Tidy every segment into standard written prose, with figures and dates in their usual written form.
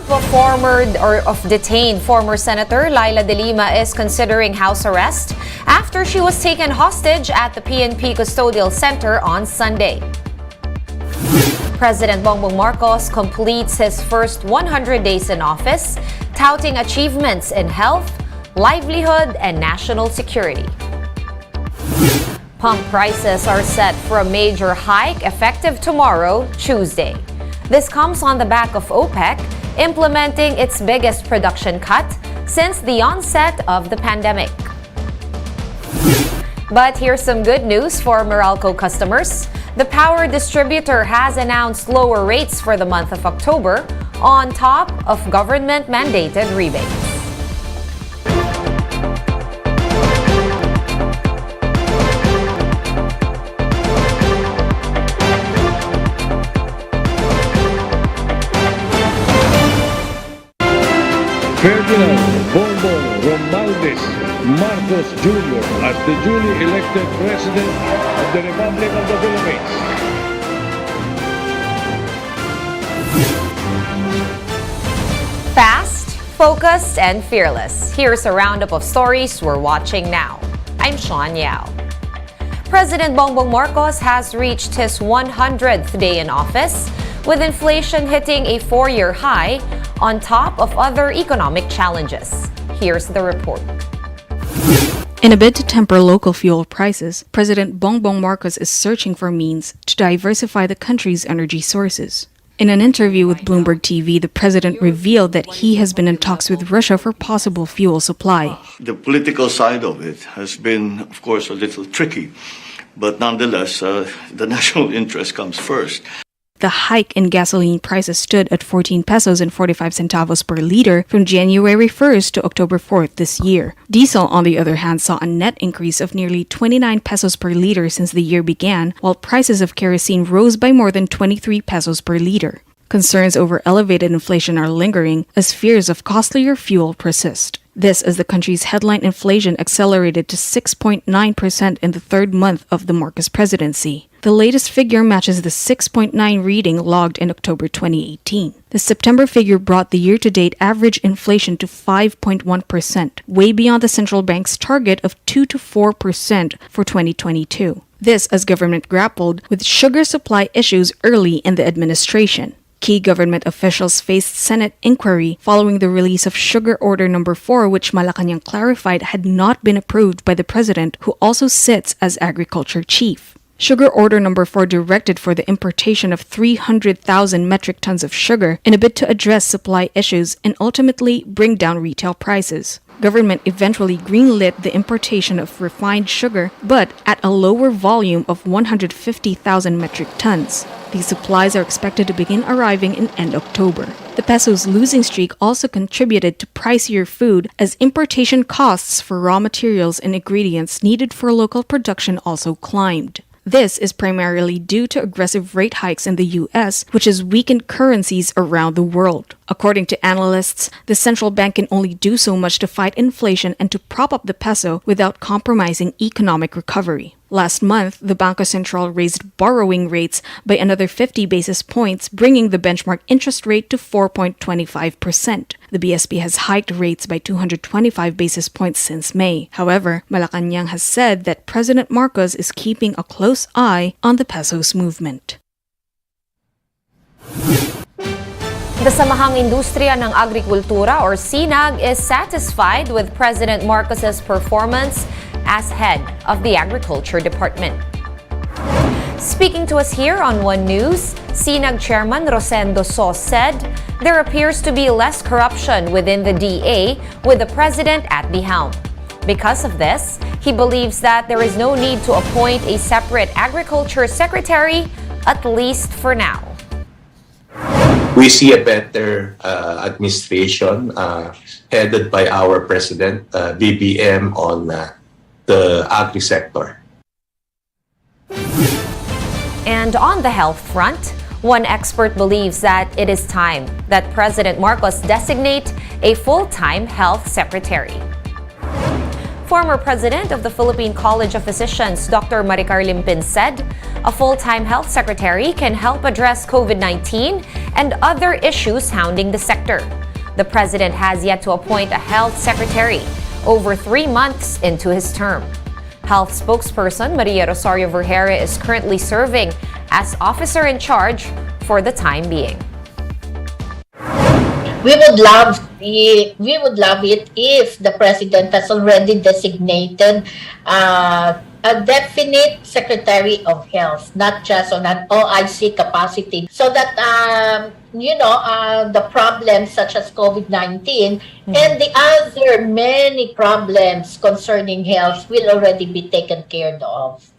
of detained former Senator Laila de Lima is considering house arrest after she was taken hostage at the PNP Custodial Center on Sunday. President Bongbong Marcos completes his first 100 days in office, touting achievements in health, livelihood, and national security. Pump prices are set for a major hike effective tomorrow, Tuesday. This comes on the back of OPEC implementing its biggest production cut since the onset of the pandemic. But here's some good news for Meralco customers. The power distributor has announced lower rates for the month of October on top of government-mandated rebates. Ferdinand Bongbong Romualdez Marcos Jr. as the duly elected President of the Republic of the Philippines. Fast, focused, and fearless. Here's a roundup of stories we're watching now. I'm Sean Yao. President Bongbong Marcos has reached his 100th day in office, with inflation hitting a 4-year high on top of other economic challenges. Here's the report. In a bid to temper local fuel prices, President Bongbong Marcos is searching for means to diversify the country's energy sources. In an interview with Bloomberg TV, the president revealed that he has been in talks with Russia for possible fuel supply. The political side of it has been, of course, a little tricky, but nonetheless, the national interest comes first. The hike in gasoline prices stood at 14 pesos and 45 centavos per liter from January 1st to October 4th this year. Diesel, on the other hand, saw a net increase of nearly 29 pesos per liter since the year began, while prices of kerosene rose by more than 23 pesos per liter. Concerns over elevated inflation are lingering as fears of costlier fuel persist. This as the country's headline inflation accelerated to 6.9% in the third month of the Marcos presidency. The latest figure matches the 6.9 reading logged in October 2018. The September figure brought the year-to-date average inflation to 5.1%, way beyond the central bank's target of 2 to 4% for 2022. This as government grappled with sugar supply issues early in the administration. Key government officials faced Senate inquiry following the release of Sugar Order No. 4, which Malacanang clarified had not been approved by the president, who also sits as agriculture chief. Sugar Order No. 4 directed for the importation of 300,000 metric tons of sugar in a bid to address supply issues and ultimately bring down retail prices. Government eventually greenlit the importation of refined sugar, but at a lower volume of 150,000 metric tons. These supplies are expected to begin arriving in end October. The peso's losing streak also contributed to pricier food as importation costs for raw materials and ingredients needed for local production also climbed. This is primarily due to aggressive rate hikes in the U.S., which has weakened currencies around the world. According to analysts, the central bank can only do so much to fight inflation and to prop up the peso without compromising economic recovery. Last month, the Bangko Sentral raised borrowing rates by another 50 basis points, bringing the benchmark interest rate to 4.25%. The BSP has hiked rates by 225 basis points since May. However, Malacanang has said that President Marcos is keeping a close eye on the peso's movement. The Samahang Industriya ng Agrikultura or SINAG is satisfied with President Marcos's performance as head of the Agriculture Department. Speaking to us here on One News, SINAG Chairman Rosendo Sos said there appears to be less corruption within the DA with the President at the helm. Because of this, he believes that there is no need to appoint a separate Agriculture Secretary, at least for now. We see a better administration headed by our President, BBM, on the agri-sector. And on the health front, one expert believes that it is time that President Marcos designate a full-time health secretary. Former president of the Philippine College of Physicians, Dr. Limpin, said a full-time health secretary can help address COVID-19 and other issues hounding the sector. The president has yet to appoint a health secretary over 3 months into his term. Health spokesperson Maria Rosario Vergere is currently serving as officer in charge for the time being. We would love it if the president has already designated a definite secretary of health, not just on an OIC capacity, so that the problems such as COVID-19 and the other many problems concerning health will already be taken care of.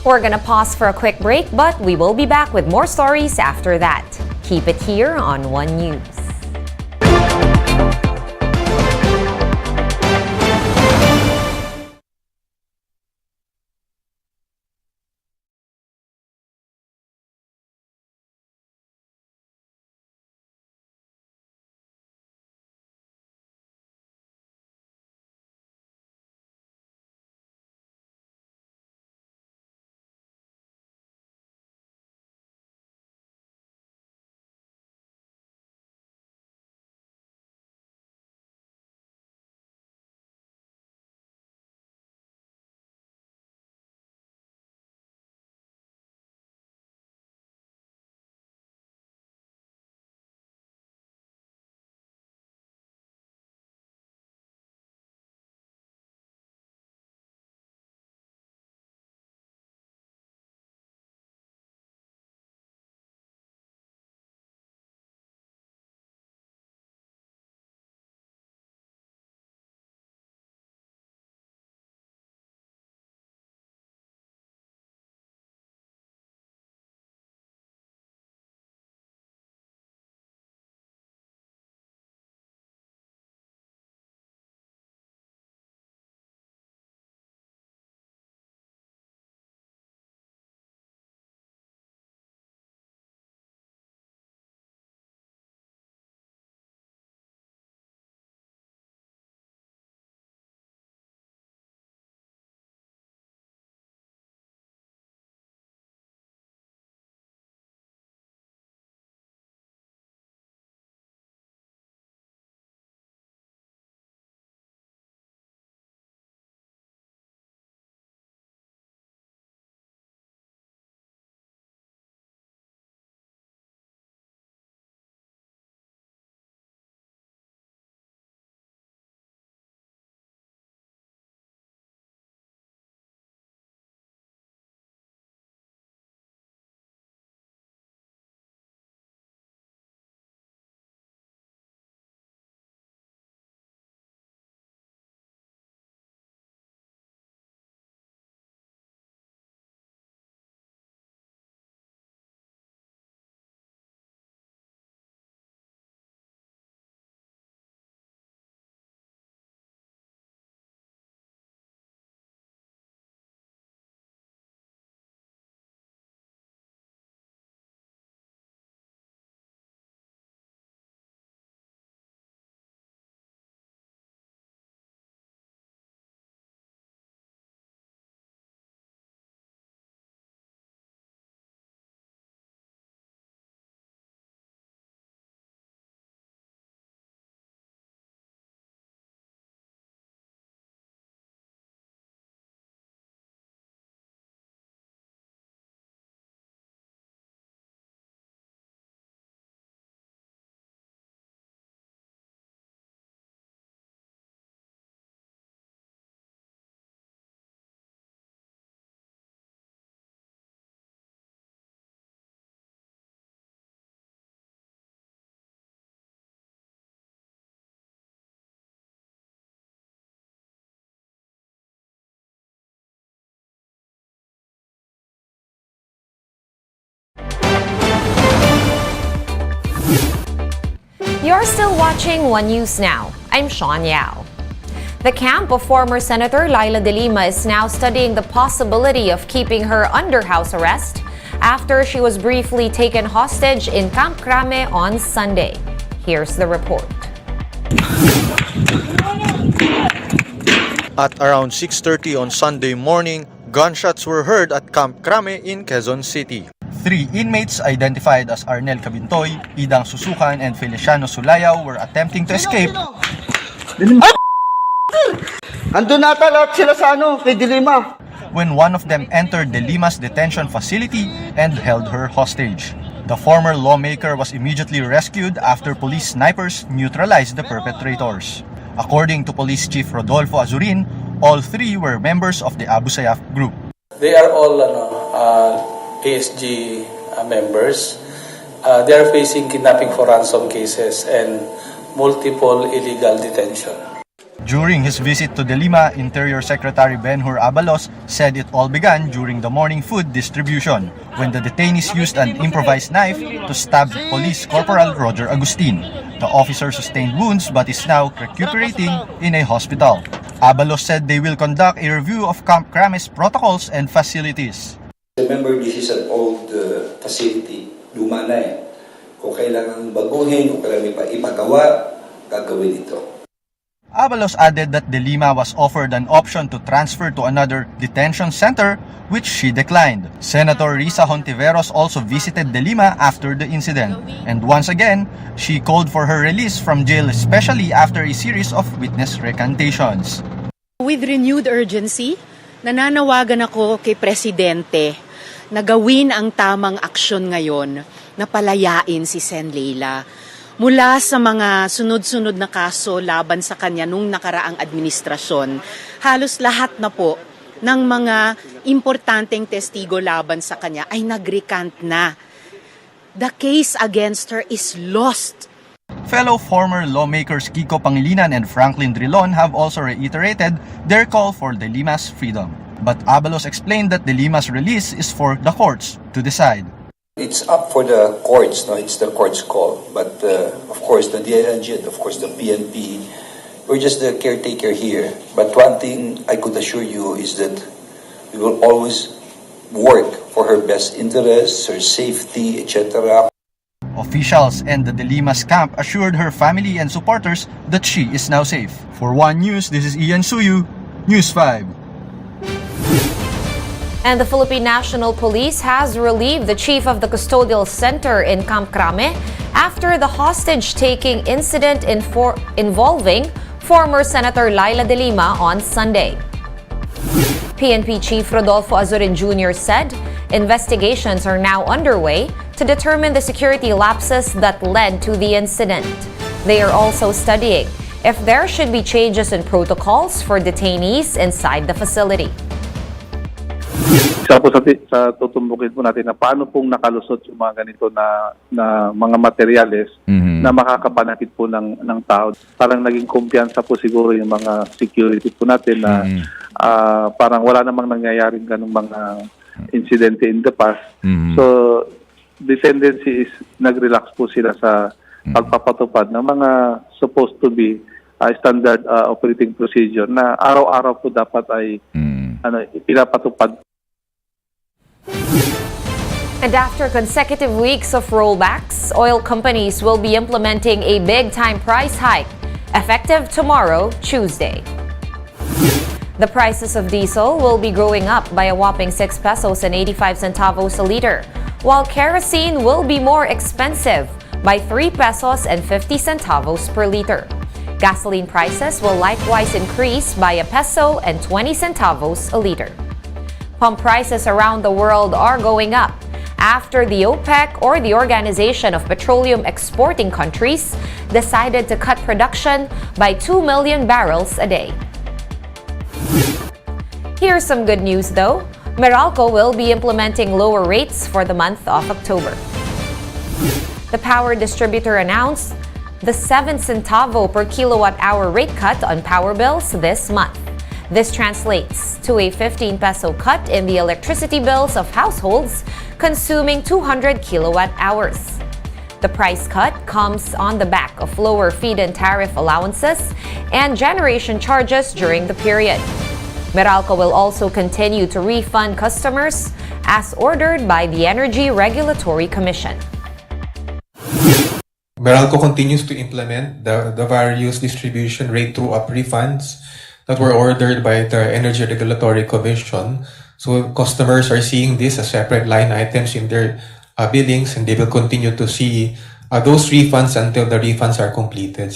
We're gonna pause for a quick break, but we will be back with more stories after that. Keep it here on One News. You're still watching One News Now. I'm Sean Yao. The camp of former Senator Laila de Lima is now studying the possibility of keeping her under house arrest after she was briefly taken hostage in Camp Crame on Sunday. Here's the report. At around 6:30 on Sunday morning, gunshots were heard at Camp Crame in Quezon City. 3 inmates identified as Arnel Cabintoy, Idang Susukan, and Feliciano Sulayaw were attempting to escape Andun nata lahat sila sa kay Lima. when one of them entered the Lima's detention facility and held her hostage. The former lawmaker was immediately rescued after police snipers neutralized the perpetrators. According to Police Chief Rodolfo Azurin, all 3 were members of the Abu Sayyaf group. They are all PSG members. They are facing kidnapping for ransom cases and multiple illegal detention. During his visit to the Lima, Interior Secretary Benhur Abalos said it all began during the morning food distribution when the detainees used an improvised knife to stab Police Corporal Roger Agustin. The officer sustained wounds but is now recuperating in a hospital. Abalos said they will conduct a review of Camp Crame's protocols and facilities. Remember, this is an old facility. Luma na eh. Kung kailangan baguhin, kung kailangan ipagawa, gagawin ito. Abalos added that de Lima was offered an option to transfer to another detention center, which she declined. Senator Risa Hontiveros also visited de Lima after the incident, and once again, she called for her release from jail, especially after a series of witness recantations. With renewed urgency, nananawagan ako kay Presidente na gawin ang tamang aksyon ngayon na palayain si Sen Leila mula sa mga sunod-sunod na kaso laban sa kanya nung nakaraang administrasyon. Halos lahat na po ng mga importanteng testigo laban sa kanya ay nag-recant na. The case against her is lost. Fellow former lawmakers Kiko Pangilinan and Franklin Drilon have also reiterated their call for de Lima's freedom. But Abalos explained that de Lima's release is for the courts to decide. It's up for the courts, no? It's the court's call. But of course, the DILG, of course, the PNP, we're just the caretaker here. But one thing I could assure you is that we will always work for her best interests, her safety, etc. Officials and the de Lima's camp assured her family and supporters that she is now safe. For One News, this is Ian Suyu, News 5. And the Philippine National Police has relieved the chief of the custodial center in Camp Crame after the hostage-taking incident involving former Senator Laila de Lima on Sunday. PNP Chief Rodolfo Azurin Jr. said investigations are now underway to determine the security lapses that led to the incident. They are also studying if there should be changes in protocols for detainees inside the facility. Isa po sa tutumbukin po natin na paano pong nakalusot yung mga ganito na mga materyales na makakapanakit po ng tao. Parang naging kumpiyansa po siguro yung mga security po natin na parang wala namang nangyayaring ganung mga incidente in the past. So, the tendency is nag-relax po sila sa pagpapatupad ng mga supposed to be standard operating procedure na araw-araw po dapat ay pinapatupad. And after consecutive weeks of rollbacks, oil companies will be implementing a big-time price hike effective tomorrow, Tuesday. The prices of diesel will be growing up by a whopping 6 pesos and 85 centavos a liter, while kerosene will be more expensive by 3 pesos and 50 centavos per liter. Gasoline prices will likewise increase by a peso and 20 centavos a liter. Pump prices around the world are going up after the OPEC, or the Organization of Petroleum Exporting Countries, decided to cut production by 2 million barrels a day. Here's some good news though. Meralco will be implementing lower rates for the month of October. The power distributor announced the 7 centavo per kilowatt-hour rate cut on power bills this month. This translates to a 15 peso cut in the electricity bills of households consuming 200 kilowatt hours. The price cut comes on the back of lower feed-in tariff allowances and generation charges during the period. Meralco will also continue to refund customers as ordered by the Energy Regulatory Commission. Meralco continues to implement the various distribution rate true-up refunds that were ordered by the Energy Regulatory Commission. So customers are seeing this as separate line items in their billings, and they will continue to see those refunds until the refunds are completed.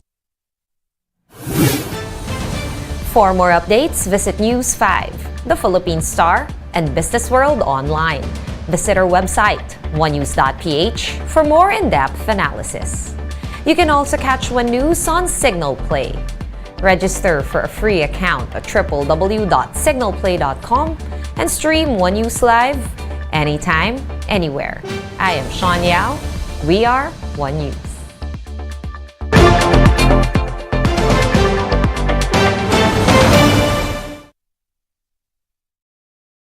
For more updates, visit News 5, The Philippine Star, and Business World online. Visit our website, onenews.ph, for more in-depth analysis. You can also catch One News on Signal Play. Register for a free account at www.signalplay.com and stream One News Live anytime, anywhere. I am Sean Yao. We are One News.